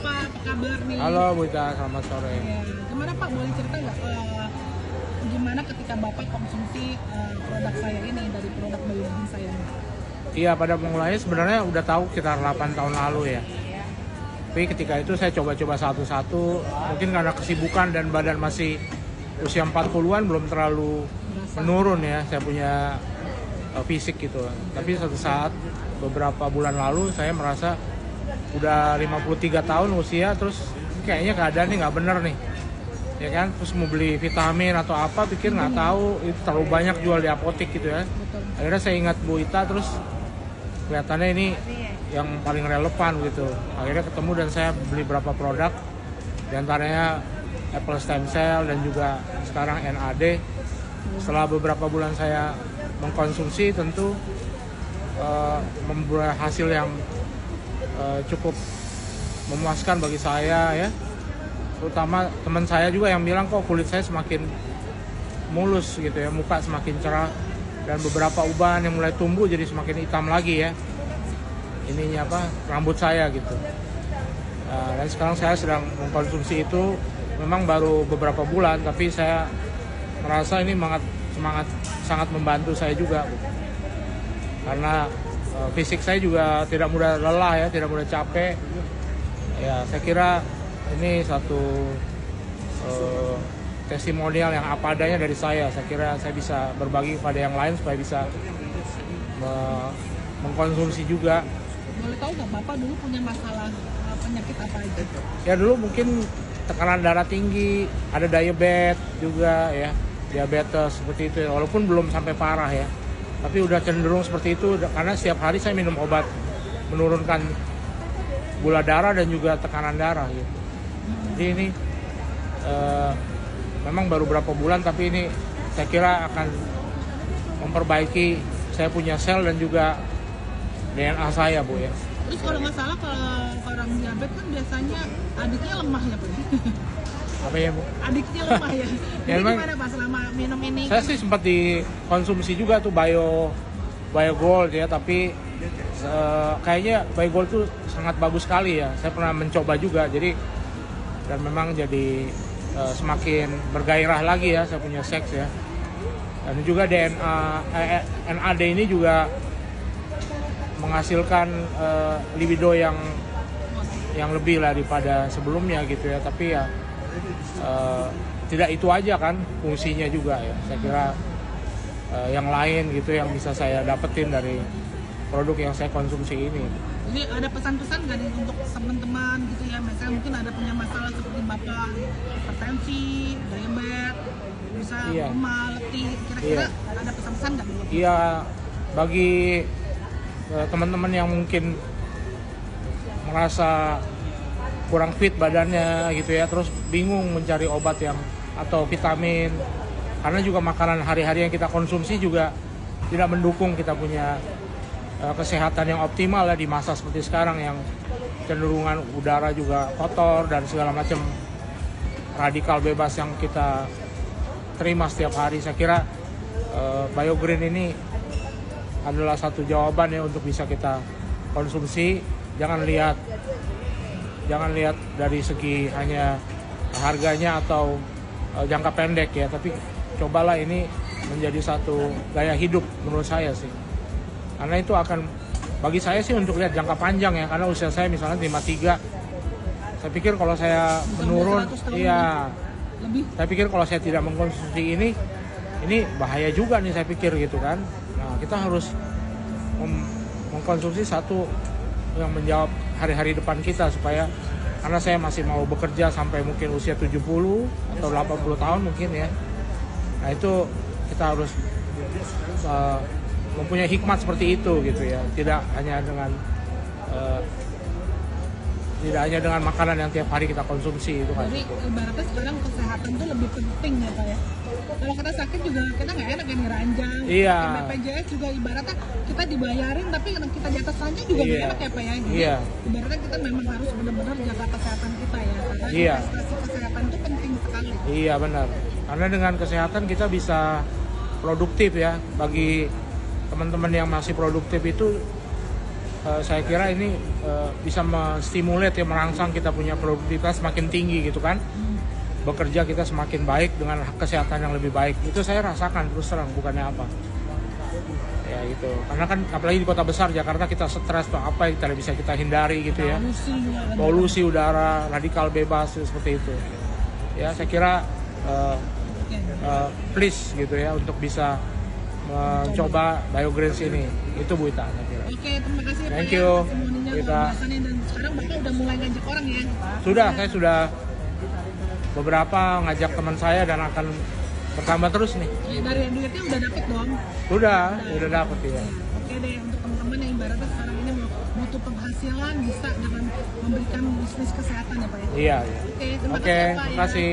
Bapak, apa kabar nih? Halo Bu Ita, selamat sore. Ya, gimana Pak, boleh cerita nggak gimana ketika Bapak konsumsi produk saya ini, dari produk Biogeen saya? Iya, pada mulanya sebenarnya udah tahu sekitar 8 tahun lalu ya. Tapi ketika itu saya coba-coba satu-satu, mungkin karena kesibukan dan badan masih usia 40-an belum terlalu menurun ya, saya punya fisik gitu. Tapi suatu saat beberapa bulan lalu saya merasa udah 53 tahun usia, terus kayaknya keadaan ini nggak bener nih. Ya kan, terus mau beli vitamin atau apa, pikir nggak tahu, itu terlalu banyak jual di apotek gitu ya. Akhirnya saya ingat Bu Ita, terus kelihatannya ini yang paling relevan gitu. Akhirnya ketemu dan saya beli beberapa produk, diantaranya Apple Stem Cell dan juga sekarang NAD. Setelah beberapa bulan saya mengkonsumsi, tentu membuat hasil yang cukup memuaskan bagi saya ya. Terutama teman saya juga yang bilang kok kulit saya semakin mulus gitu ya, muka semakin cerah, dan beberapa ubahan yang mulai tumbuh jadi semakin hitam lagi ya. Ininya apa, rambut saya gitu. Dan sekarang saya sedang mengkonsumsi itu, memang baru beberapa bulan, tapi saya merasa ini sangat membantu saya juga gitu. Karena fisik saya juga tidak mudah lelah ya, tidak mudah capek. Ya, saya kira ini satu testimonial yang apa adanya dari saya. Saya kira saya bisa berbagi kepada yang lain supaya bisa mengkonsumsi juga. Boleh tahu nggak Bapak dulu punya masalah penyakit apa aja? Ya dulu mungkin tekanan darah tinggi, ada diabetes juga ya, diabetes seperti itu ya. Walaupun belum sampai parah ya, tapi udah cenderung seperti itu karena setiap hari saya minum obat menurunkan gula darah dan juga tekanan darah gitu. Jadi ini memang baru berapa bulan, tapi ini saya kira akan memperbaiki saya punya sel dan juga DNA saya Bu ya. Terus kalau nggak salah, kalau orang diabetes kan biasanya adiknya lemah ya Pak? Apa ya Bu? Adiknya lemah ya? Ya, Jadi memang, gimana Pak selama minum ini? saya sih sempat dikonsumsi juga tuh Bio Gold ya, tapi kayaknya Bio Gold tuh sangat bagus sekali ya. Saya pernah mencoba juga, jadi dan memang jadi semakin bergairah lagi ya, saya punya seks ya. Dan juga NAD ini juga menghasilkan libido yang lebih lah daripada sebelumnya gitu ya. Tapi ya tidak itu aja kan fungsinya juga ya. Saya kira yang lain gitu yang bisa saya dapetin dari produk yang saya konsumsi ini. Ini ada pesan-pesan nggak nih untuk teman-teman gitu ya, misalnya mungkin ada punya masalah seperti Bapak, hipertensi, diabetes, bisa lemah, letih, kira-kira ada pesan-pesan nggak? Iya, bagi teman-teman yang mungkin merasa kurang fit badannya gitu ya, terus bingung mencari obat yang atau vitamin, karena juga makanan hari-hari yang kita konsumsi juga tidak mendukung kita punya kesehatan yang optimal ya di masa seperti sekarang yang cenderungan udara juga kotor dan segala macam radikal bebas yang kita terima setiap hari. Saya kira Biogeen ini adalah satu jawaban ya untuk bisa kita konsumsi. Jangan lihat dari segi hanya harganya atau jangka pendek ya, tapi cobalah ini menjadi satu gaya hidup menurut saya sih. Karena itu akan, bagi saya sih untuk lihat jangka panjang ya, karena usia saya misalnya 53. Saya pikir kalau saya menurun, iya. Saya pikir kalau saya tidak mengkonsumsi ini bahaya juga nih, saya pikir gitu kan. Nah, kita harus mengkonsumsi satu yang menjawab hari-hari depan kita, supaya karena saya masih mau bekerja sampai mungkin usia 70 atau 80 tahun mungkin ya. Nah, itu kita harus mempunyai hikmat seperti itu gitu ya. Tidak hanya dengan makanan yang tiap hari kita konsumsi itu kan. Jadi ibaratnya sekarang kesehatan itu lebih penting ya Pak ya. Kalau kita sakit juga kita nggak enak ya ranjang. Iya. BPJS juga ibaratnya kita dibayarin, tapi kalau kita di atas ranjang juga nggak enak ya Pak ya. Jadi ibaratnya kita memang harus benar-benar jaga kesehatan kita ya. Karena investasi kesehatan itu penting sekali. Iya benar. Karena dengan kesehatan kita bisa produktif ya. Bagi teman-teman yang masih produktif itu saya kira ini bisa menstimulate ya, merangsang kita punya produktivitas semakin tinggi gitu kan. Bekerja kita semakin baik dengan kesehatan yang lebih baik. Itu saya rasakan terus terang, bukannya apa. Ya gitu. Karena kan apalagi di kota besar Jakarta kita stres tuh apa yang tidak bisa kita hindari gitu ya. Polusi udara, radikal bebas seperti itu. Ya saya kira please gitu ya untuk bisa mencoba Biogreens ini. Itu Bu Ita saya kira. Oke, terima kasih Pak. Thank you. Kita. Dan sekarang Bapak udah mulai ngajak orang ya? Saya sudah beberapa ngajak teman saya dan akan bertambah terus nih. Dari duitnya udah dapet dong? Udah dapet ya. Oke deh, untuk teman-teman yang ibaratnya sekarang ini butuh penghasilan bisa dengan memberikan bisnis kesehatan ya Pak ya? Iya. Oke, terima kasih Pak. Terima kasih.